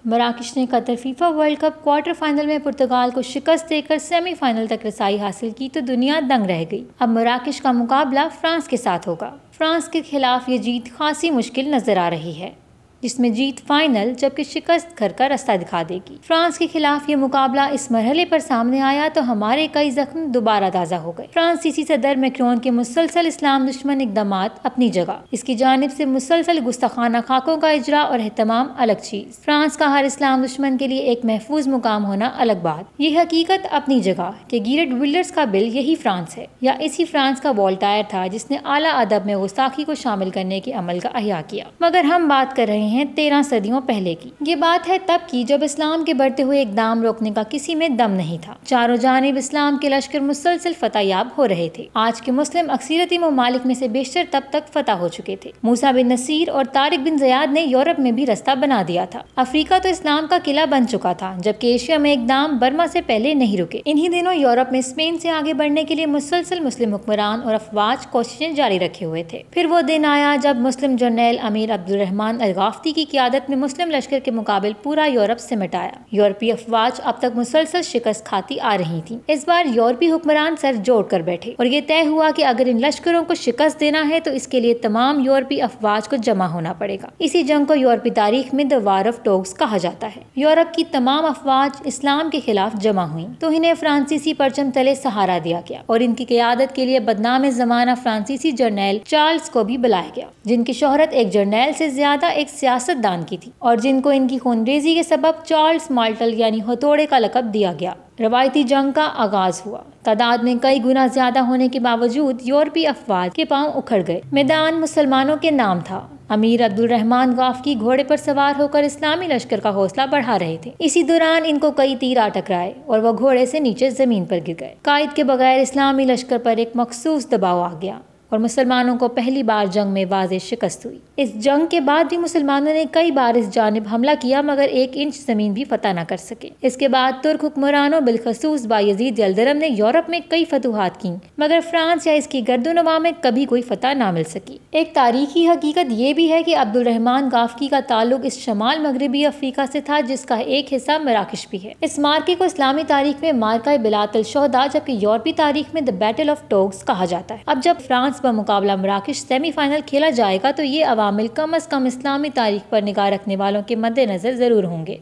मराकश ने Qatar FIFA world cup quarter final में पुर्तगाल को शिकस्त देकर सेमीफाइनल तक रसाई हासिल की तो दुनिया दंग रह गई। अब मराकश का मुकाबला फ्रांस के साथ होगा। फ्रांस के खिलाफ ये जीत खासी मुश्किल नजर आ रही है, जिसमें जीत फाइनल जबकि शिकस्त घर का रास्ता दिखा देगी। फ्रांस के खिलाफ ये मुकाबला इस मरहले पर सामने आया तो हमारे कई जख्म दोबारा ताज़ा हो गए। फ्रांसीसी सदर मैक्रोन के मुसलसल इस्लाम दुश्मन इक़दामात अपनी जगह, इसकी जानिब से मुसलसल गुस्ताखाना खाकों का इजरा और एहतमाम अलग चीज। फ्रांस का हर इस्लाम दुश्मन के लिए एक महफूज मुकाम होना अलग बात। ये हकीकत अपनी जगह कि गिरट विल्डर्स का बिल यही फ्रांस है, या इसी फ्रांस का वोल्टायर था जिसने आला अदब में गुस्ताखी को शामिल करने के अमल का अहया किया। मगर हम बात कर रहे हैं 13 सदियों पहले की। ये बात है तब की जब इस्लाम के बढ़ते हुए इकदाम रोकने का किसी में दम नहीं था। चारों जानिब इस्लाम के लश्कर मुसलसल फतहयाब हो रहे थे। आज के मुस्लिम अक्सरियती ममालिक में से बेशतर तब तक फतह हो चुके थे। मूसा बिन नसीर और तारिक बिन ज़ियाद ने यूरोप में भी रास्ता बना दिया था। अफ्रीका तो इस्लाम का किला बन चुका था, जबकि एशिया में इकदाम बर्मा से पहले नहीं रुके। इन्हीं दिनों यूरोप में स्पेन से आगे बढ़ने के लिए मुसलसल मुस्लिम हुक्मरान और अफवाज कोशिशें जारी रखे हुए थे। फिर वो दिन आया जब मुस्लिम जर्नैल अमीर अब्दुल रहमान अल-गाफ्ती की क़यादत में मुस्लिम लश्कर के मुकाबले पूरा यूरोप सिमट आया। यूरोपीय अफवाज अब तक मुसलसल शिकस्त खाती आ रही थी। इस बार यूरोपीय हुक्मरान सर जोड़ कर बैठे और ये तय हुआ कि अगर इन लश्करों को शिकस्त देना है तो इसके लिए तमाम यूरोपीय अफवाज को जमा होना पड़ेगा। इसी जंग को यूरोपीय तारीख में द वार ऑफ टोग्स कहा जाता है। यूरोप की तमाम अफवाज इस्लाम के खिलाफ जमा हुई तो इन्हें फ्रांसीसी परचम तले सहारा दिया गया और इनकी क़यादत के लिए बदनाम जमाना फ्रांसीसी जर्नैल चार्ल्स को भी बुलाया गया, जिनकी शोहरत एक जर्नैल से ज्यादा एक सियासतदान की थी और जिनको इनकी खूनरेजी के सबब चार्ल्स मार्टल यानी हथौड़े का लक़ब दिया गया। रवायती जंग का आगाज हुआ। तादाद में कई गुना ज्यादा होने के बावजूद यूरोपीय अफवाज के पांव उखड़ गए। मैदान मुसलमानों के नाम था। अमीर अब्दुल रहमान गाफकी घोड़े पर सवार होकर इस्लामी लश्कर का हौसला बढ़ा रहे थे। इसी दौरान इनको कई तीर आ टकराए और वह घोड़े से नीचे जमीन पर गिर गए। कायद के बगैर इस्लामी लश्कर पर एक मखसूस दबाव आ गया और मुसलमानों को पहली बार जंग में वाज़े शिकस्त हुई। इस जंग के बाद भी मुसलमानों ने कई बार इस जानिब हमला किया मगर 1 इंच जमीन भी फतह न कर सके। इसके बाद तुर्क हुक्मरानों बिलखसूस बायजीद यल्दरम ने यूरोप में कई फतूहात की मगर फ्रांस या इसकी गर्दोनवा में कभी कोई फतह न मिल सकी। एक तारीखी हकीकत ये भी है कि अब्दुल रहमान गाफकी का ताल्लुक इस शमाल मगरबी अफ्रीका से था जिसका एक हिस्सा मराकश भी है। इस मार्के को इस्लामी तारीख में मार्का बिलातल शोहदा जबकि यूरोपीय तारीख में द बैटल ऑफ टोग्स कहा जाता है। अब जब फ्रांस पर मुकाबला मराकश सेमीफाइनल खेला जाएगा तो ये अवामिल कम अज कम इस्लामी तारीख पर निगाह रखने वालों के मद्देनजर जरूर होंगे।